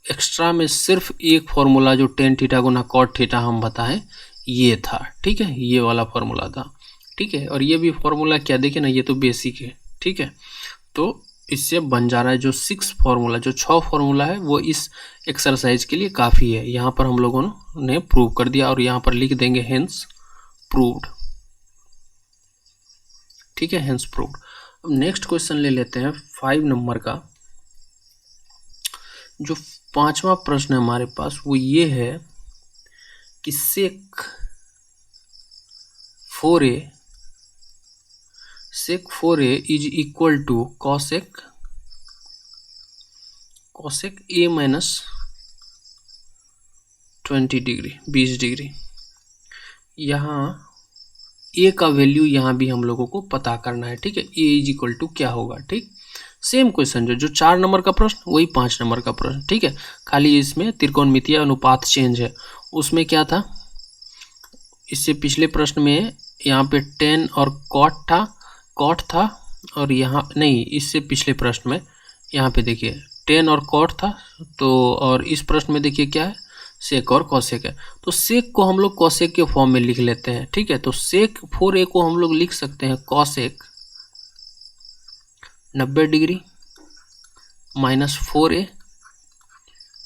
एक्स्ट्रा में सिर्फ एक फॉर्मूला जो टेन थीटा गुना कॉट थीटा हम बताएं ये था। ठीक है, ये वाला फॉर्मूला था। ठीक है, और ये भी फॉर्मूला क्या, देखिए ना, ये तो बेसिक है। ठीक है, तो इससे बन जा रहा है जो 6 फॉर्मूला है वो इस एक्सरसाइज के लिए काफ़ी है। यहाँ पर हम लोगों ने प्रूव कर दिया और यहाँ पर लिख देंगे हेंस प्रूव्ड। ठीक है, हेंस प्रूव्ड। अब नेक्स्ट क्वेश्चन ले लेते हैं 5 नंबर का। जो 5वां प्रश्न है हमारे पास वो ये है कि sec 4a is equal to cosec a minus 20 degree 20 degree. यहाँ a का वैल्यू यहाँ भी हम लोगों को पता करना है। ठीक है, a इज इक्वल टू क्या होगा। ठीक, सेम क्वेश्चन जो 4 नंबर का प्रश्न वही 5 नंबर का प्रश्न। ठीक है, खाली इसमें त्रिकोणमितीय अनुपात चेंज है। उसमें क्या था, इससे पिछले प्रश्न में यहाँ पे 10 और कॉट था और यहाँ नहीं, इससे पिछले प्रश्न में यहाँ पे देखिए 10 और कॉट था। तो और इस प्रश्न में देखिए क्या है, सेक और कॉसेक है। तो सेक को हम लोग कॉसेक के फॉर्म में लिख लेते हैं। ठीक है, तो सेक 4a को हम लोग लिख सकते हैं कॉसेक 90 डिग्री माइनस 4a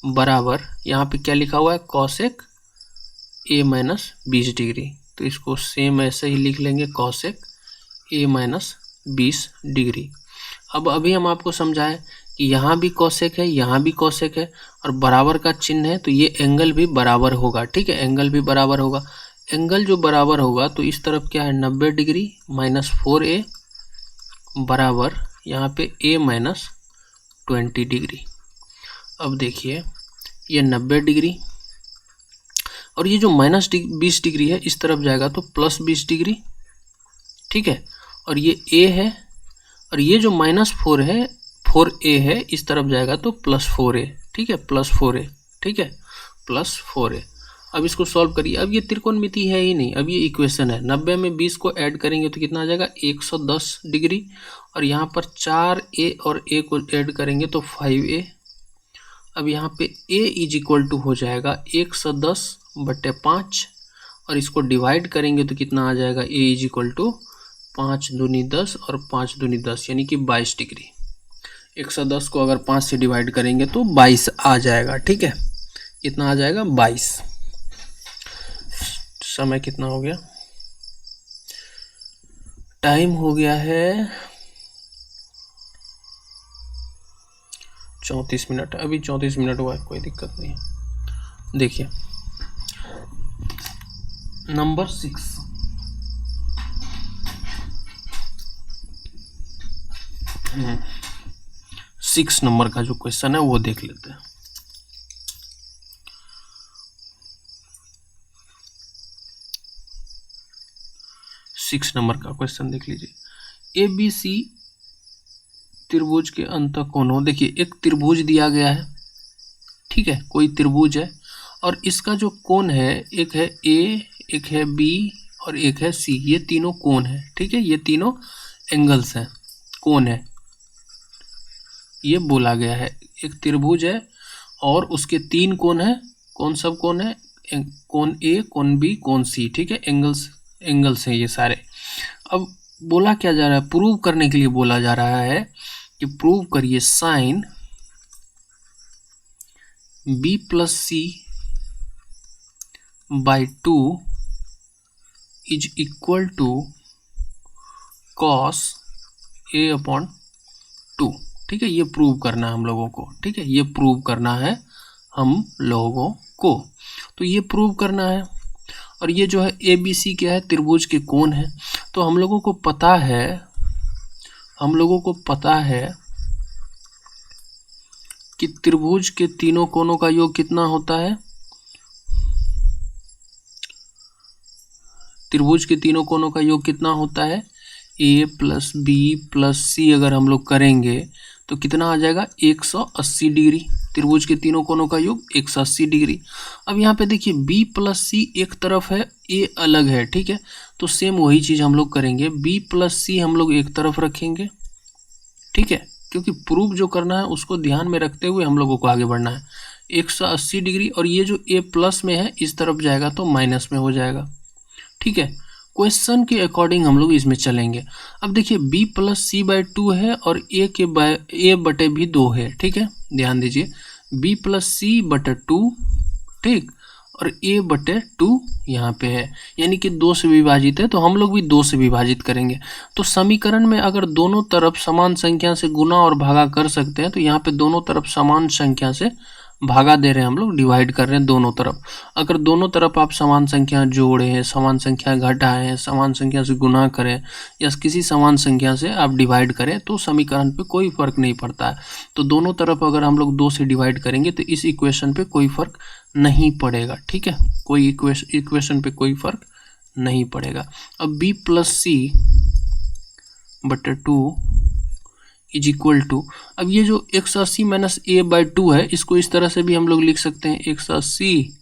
बराबर यहाँ पे क्या लिखा हुआ है, कॉसेक a माइनस 20 डिग्री। तो इसको सेम ऐसे ही लिख लेंगे, कॉसेक a माइनस 20 डिग्री। अब अभी हम आपको समझाएं कि यहाँ भी कॉसेक है, यहाँ भी कॉसेक है और बराबर का चिन्ह है, तो ये एंगल भी बराबर होगा। ठीक है, एंगल भी बराबर होगा। एंगल जो बराबर होगा तो इस तरफ क्या है, 90 डिग्री माइनस 4a बराबर यहाँ पे a माइनस 20 डिग्री। अब देखिए ये 90 डिग्री और ये जो माइनस 20 डिग्री है इस तरफ जाएगा तो प्लस 20 डिग्री। ठीक है, और ये a है और ये जो माइनस 4a है इस तरफ जाएगा तो प्लस 4a। ठीक है, प्लस 4a। ठीक है, प्लस 4a। अब इसको सॉल्व करिए। अब ये त्रिकोणमिति है ही नहीं, अब ये इक्वेशन है। 90 में 20 को ऐड करेंगे तो कितना आ जाएगा, 110 डिग्री। और यहाँ पर 4a और a को ऐड करेंगे तो 5a। अब यहाँ पे a इज इक्वल टू हो जाएगा 110/5 और इसको डिवाइड करेंगे तो कितना आ जाएगा, a इज इक्वल टू 5 दूनी 10 और 5 दूनी 10 यानी कि 22 डिग्री। 110 को अगर 5 से डिवाइड करेंगे तो 22 आ जाएगा। ठीक है, कितना आ जाएगा, 22। समय कितना हो गया, टाइम हो गया है 34 मिनट, अभी 34 मिनट हुआ है, कोई दिक्कत नहीं है। देखिए नंबर 6 नंबर का जो क्वेश्चन है वो देख लेते हैं। सिक्स नंबर का क्वेश्चन देख लीजिए। ABC त्रिभुज के अंतःकोण हो, देखिए एक त्रिभुज दिया गया है, ठीक है, कोई त्रिभुज है और इसका जो कोण है एक है A, एक है B और एक है C, ये तीनों कोण है, ठीक है, ये तीनों एंगल्स हैं, कोण है, ये बोला गया है। एक त्रिभुज है और उसके तीन कोण है, कौन सब कोण है, कोण A, कोण B, कोण C, ठीक है, एंगल्स हैं ये सारे। अब बोला क्या जा रहा है, प्रूव करने के लिए बोला जा रहा है कि प्रूव करिए sine B plus C by 2 is equal to cos A upon 2, ठीक है, ये प्रूव करना है हम लोगों को, ठीक है, ये प्रूव करना है हम लोगों को, तो ये प्रूव करना है। और ये जो है ABC क्या है, त्रिभुज के कोण है, तो हम लोगों को पता है कि त्रिभुज के तीनों कोणों का योग कितना होता है, त्रिभुज के तीनों कोणों का योग कितना होता है, A plus B plus C अगर हम लोग करेंगे तो कितना आ जाएगा, 180 डिग्री। त्रिभुज के तीनों कोणों का योग 180 डिग्री। अब यहाँ पे देखिए B प्लस C एक तरफ है, A अलग है, ठीक है, तो सेम वही चीज़ हम लोग करेंगे, B प्लस C हम लोग एक तरफ रखेंगे, ठीक है, क्योंकि प्रूफ जो करना है उसको ध्यान में रखते हुए हम लोगों को आगे बढ़ना है। 180 डिग्री और ये जो A प्लस में है इस तरफ जाएगा तो माइनस में हो जाएगा, ठीक है, क्वेश्चन के अकॉर्डिंग हम लोग इसमें चलेंगे। अब देखिए B प्लस C बाई 2 है और A बटे भी 2 है, ठीक है, ध्यान दीजिए, B प्लस C बटे 2, ठीक, और A बटे 2 यहाँ पे है, यानी कि 2 से विभाजित है, तो हम लोग भी 2 से विभाजित करेंगे। तो समीकरण में अगर दोनों तरफ समान संख्या से गुना और भागा कर सकते हैं, तो यहाँ पे दोनों तरफ समान संख्या से भागा दे रहे हैं हम लोग, डिवाइड कर रहे हैं दोनों तरफ। अगर दोनों तरफ आप समान संख्या जोड़े हैं, समान संख्या घटाएं हैं, समान संख्या से गुना करें या किसी समान संख्या से आप डिवाइड करें तो समीकरण पे कोई फर्क नहीं पड़ता है। तो दोनों तरफ अगर हम लोग 2 से डिवाइड करेंगे तो इस इक्वेशन पे कोई फर्क नहीं पड़ेगा, ठीक है, कोई इक्वेशन पे कोई फर्क नहीं पड़ेगा। अब B प्लस C बटे 2 इज इक्वल टू, अब ये जो 180 माइनस A बाई 2 है, इसको इस तरह से भी हम लोग लिख सकते हैं, 180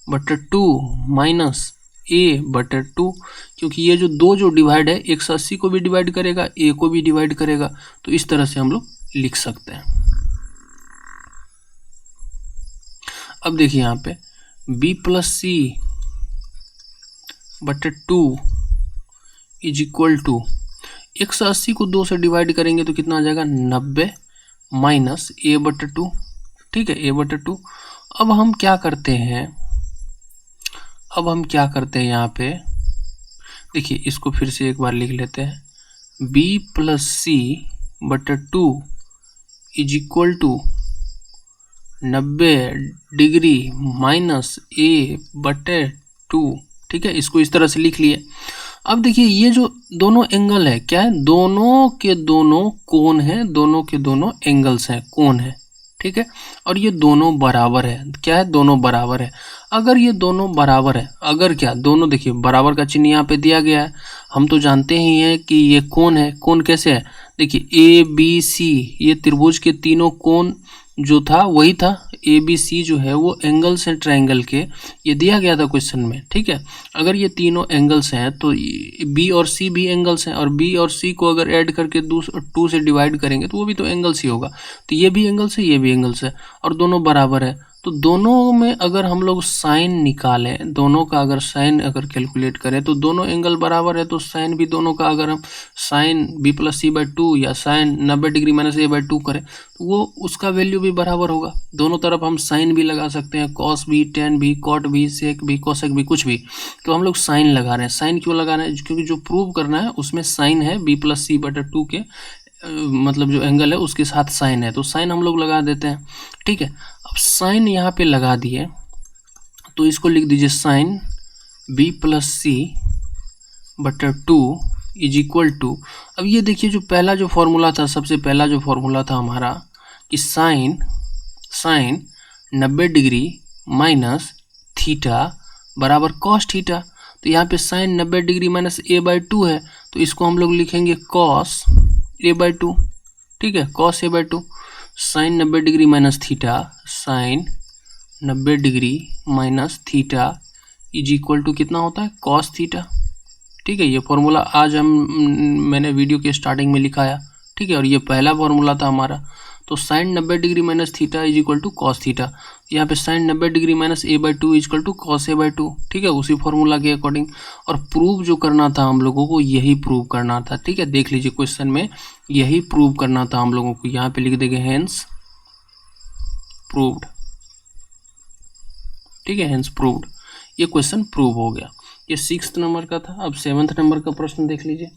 बटे 2 माइनस A बटे 2, क्योंकि ये जो दो जो डिवाइड है 180 को भी डिवाइड करेगा, A को भी डिवाइड करेगा, तो इस तरह से हम लोग लिख सकते हैं। अब देखिए यहाँ पे B प्लस C बटे 2 इज इक्वल टू 180 को 2 से डिवाइड करेंगे तो कितना आ जाएगा, 90 माइनस A बटे 2, ठीक है, A बटे 2। अब हम क्या करते हैं, यहाँ पे देखिए, इसको फिर से एक बार लिख लेते हैं, B प्लस C बटे 2 is equal to 90 degree minus A बटे 2, ठीक है, इसको इस तरह से लिख लिए। अब देखिए ये जो दोनों एंगल है क्या है, दोनों के दोनों कोण है, दोनों के दोनों एंगल्स हैं, कोण है, ठीक है, और ये दोनों बराबर है, क्या है, दोनों बराबर है। अगर ये दोनों बराबर है, अगर क्या दोनों, देखिए बराबर का चिन्ह यहाँ पे दिया गया है, हम तो जानते ही हैं कि ये कोण है, कोण कैसे है, देखिए ABC, ये त्रिभुज के तीनों कोण जो था वही था, ABC जो है वो एंगल्स हैं ट्रायंगल के, ये दिया गया था क्वेश्चन में, ठीक है। अगर ये तीनों एंगल्स हैं तो B और C भी एंगल्स हैं, और B और C को अगर ऐड करके 2 से डिवाइड करेंगे तो वो भी तो एंगल्स ही होगा, तो ये भी एंगल्स है, ये भी एंगल्स है, और दोनों बराबर है। तो दोनों में अगर हम लोग साइन निकालें, दोनों का अगर साइन अगर कैलकुलेट करें तो दोनों एंगल बराबर है, तो साइन भी दोनों का अगर हम sine B plus C by 2 या sine 90 degree minus A by 2 करें तो वो उसका वैल्यू भी बराबर होगा। दोनों तरफ हम साइन भी लगा सकते हैं, कॉस भी, टेन भी, कॉट भी, सेक भी, कोसेक भी, कुछ भी, तो हम लोग साइन लगा रहे हैं। साइन क्यों लगा रहे हैं, क्योंकि जो प्रूव करना है उसमें साइन है B प्लस C बटे 2 के मतलब जो एंगल है उसके साथ साइन है, तो साइन हम लोग लगा देते हैं। ठीक है, अब साइन यहाँ पे लगा दिए तो इसको लिख दीजिए साइन बी प्लस सी बटा 2 इज इक्वल टू, अब ये देखिए जो पहला जो फॉर्मूला था, सबसे पहला जो फॉर्मूला था हमारा कि साइन 90 डिग्री माइनस थीटा बराबर कॉस थीटा। तो यहाँ पे साइन 90 डिग्री माइनस a/2 है, तो इसको हम लोग लिखेंगे कॉस a/2। ठीक है, cos a/2 sine 90 degree minus theta, sine 90 degree minus theta is equal to कितना होता है, कॉस थीटा। ठीक है, ये फॉर्मूला आज मैंने वीडियो के स्टार्टिंग में लिखाया। ठीक है, और ये पहला फॉर्मूला था हमारा। तो sine 90 degree minus theta is equal to cos theta, यहाँ पे sine 90 degree minus a/2 is equal to cos a/2। ठीक है, उसी फॉर्मूला के अकॉर्डिंग। और प्रूव जो करना था हम लोगों को, यही प्रूव करना था। ठीक है, देख लीजिए क्वेश्चन में यही प्रूव करना था हम लोगों को। यहाँ पे लिख देंगे हेंस प्रूव्ड। ठीक है, हेंस प्रूव्ड, ये क्वेश्चन प्रूव हो गया। ये 6th नंबर का था। अब 7th नंबर का प्रश्न देख लीजिए,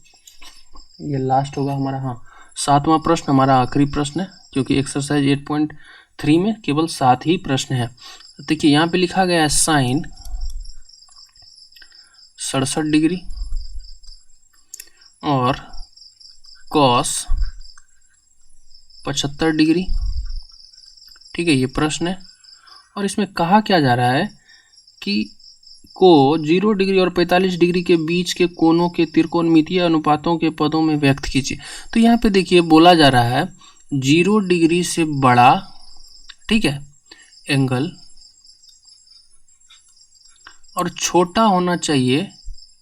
ये लास्ट होगा हमारा। हाँ, 7वां प्रश्न हमारा आखिरी प्रश्न है, क्योंकि एक्सरसाइज 8.3 में केवल 7 ही प्रश्न है। देखिए यहाँ पे लिखा गया है साइन 67 डिग्री और कॉस 75 डिग्री। ठीक है, ये प्रश्न है। और इसमें कहा क्या जा रहा है कि को 0 डिग्री और 45 डिग्री के बीच के कोणों के त्रिकोणमितीय अनुपातों के पदों में व्यक्त कीजिए। तो यहाँ पे देखिए बोला जा रहा है 0 डिग्री से बड़ा, ठीक है, एंगल और छोटा होना चाहिए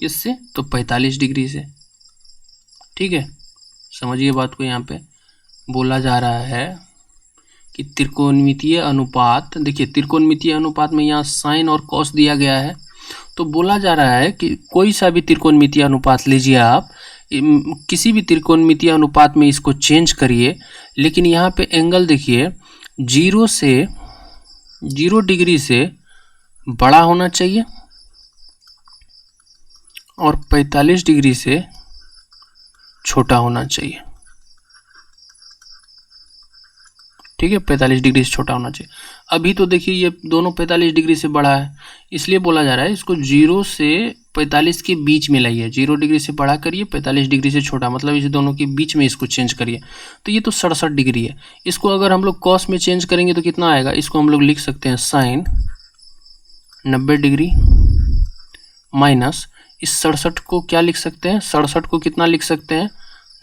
इससे, तो 45 डिग्री से। ठीक है, समझिए बात को। यहाँ पे बोला जा रहा है कि त्रिकोणमितीय अनुपात, देखिए त्रिकोणमितीय अनुपात में यहाँ साइन और कॉस दिया गया है। तो बोला जा रहा है कि कोई सा भी त्रिकोणमितीय अनुपात लीजिए आप, किसी भी त्रिकोणमितीय अनुपात में इसको चेंज करिए, लेकिन यहाँ पे एंगल देखिए 0 डिग्री से बड़ा होना चाहिए और 45 डिग्री से छोटा होना चाहिए। ठीक है, 45 डिग्री से छोटा होना चाहिए। अभी तो देखिए ये दोनों 45 डिग्री से बड़ा है, इसलिए बोला जा रहा है इसको 0 से 45 के बीच में लाइए। 0 डिग्री से बड़ा करिए, 45 डिग्री से छोटा, मतलब इस दोनों के बीच में इसको चेंज करिए। तो ये तो 67 डिग्री है। इसको अगर हम लोग कॉस में चेंज करेंगे तो कितना आएगा, इसको हम लोग लिख सकते हैं साइन 90 डिग्री माइनस इस 67 को क्या लिख सकते हैं, 67 को कितना लिख सकते हैं,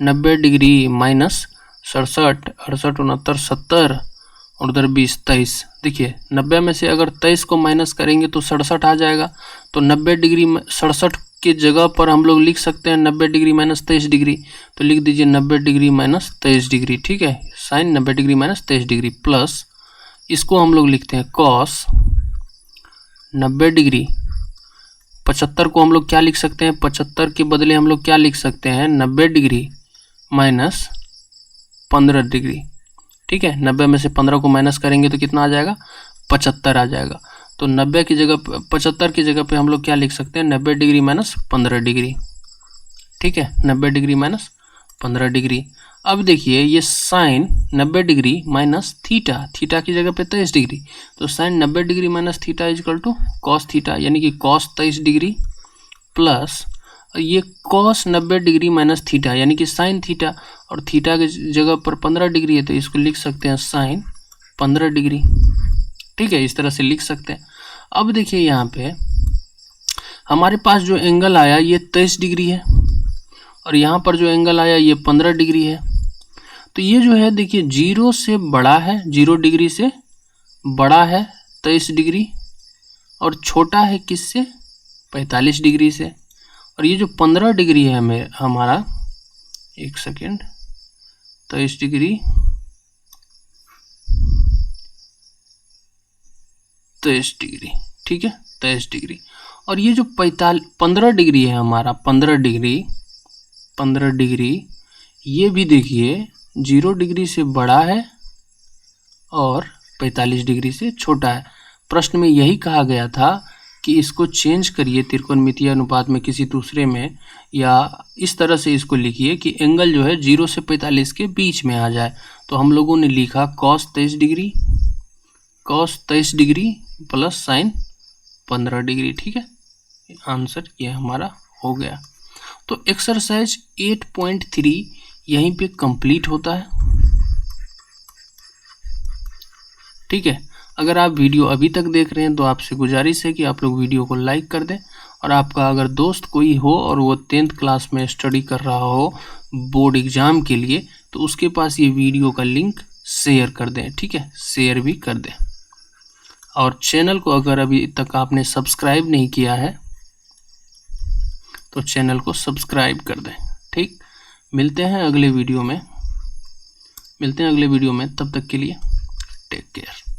90 डिग्री माइनस 67, 68, 69, 70 और उधर 20, 23। देखिए 90 में से अगर 23 को माइनस करेंगे तो 67 आ जाएगा। तो 90 डिग्री 67 के जगह पर हम लोग लिख सकते हैं 90 डिग्री माइनस 23 डिग्री। तो लिख दीजिए 90 डिग्री माइनस 23 डिग्री। ठीक है, sine 90 degree minus 23 degree plus इसको हम लोग लिखते हैं कॉस 90 डिग्री। 75 को हम लोग क्या लिख सकते हैं, 75 के बदले हम लोग क्या लिख सकते हैं, 90 डिग्री माइनस 15 डिग्री। ठीक है, 90 में से 15 को माइनस करेंगे तो कितना आ जाएगा, 75 आ जाएगा। तो 90 की जगह 75 की जगह पे हम लोग क्या लिख सकते हैं, 90 डिग्री माइनस 15 डिग्री। ठीक है, 90 डिग्री माइनस 15 डिग्री। अब देखिए ये sine 90 degree minus theta, theta की जगह पे 23 डिग्री, तो sine 90 degree minus theta is equal to cos theta, यानी कि कॉस 23 डिग्री प्लस ये कॉस 90 डिग्री माइनस थीटा यानी कि साइन थीटा, और थीटा की जगह पर 15 डिग्री है तो इसको लिख सकते हैं साइन 15 डिग्री। ठीक है, इस तरह से लिख सकते हैं। अब देखिए यहाँ पे हमारे पास जो एंगल आया ये 23 डिग्री है और यहाँ पर जो एंगल आया ये 15 डिग्री है। तो ये जो है देखिए 0 से बड़ा है, 0 डिग्री से बड़ा है 23 डिग्री और छोटा है किससे, 45 डिग्री से। और ये जो 15 डिग्री है हमें हमारा, एक सेकेंड, 23 डिग्री 23 डिग्री, ठीक है 23 डिग्री। और ये जो 15 डिग्री है हमारा, 15 डिग्री ये भी देखिए 0 डिग्री से बड़ा है और 45 डिग्री से छोटा है। प्रश्न में यही कहा गया था कि इसको चेंज करिए त्रिकोणमितीय अनुपात में किसी दूसरे में, या इस तरह से इसको लिखिए कि एंगल जो है 0 से 45 के बीच में आ जाए। तो हम लोगों ने लिखा cos 23 degree plus sign 15 degree. ठीक है, आंसर ये हमारा हो गया। तो एक्सरसाइज 8.3 यहीं पे कंप्लीट होता है। ठीक है, अगर आप वीडियो अभी तक देख रहे हैं तो आपसे गुजारिश है कि आप लोग वीडियो को लाइक कर दें, और आपका अगर दोस्त कोई हो और वो 10th क्लास में स्टडी कर रहा हो बोर्ड एग्जाम के लिए, तो उसके पास ये वीडियो का लिंक शेयर कर दें। ठीक है, शेयर भी कर दें। और चैनल को अगर अभी तक आपने सब्सक्राइब नहीं किया है तो चैनल को सब्सक्राइब कर दें। ठीक, मिलते हैं अगले वीडियो में, तब तक के लिए टेक केयर।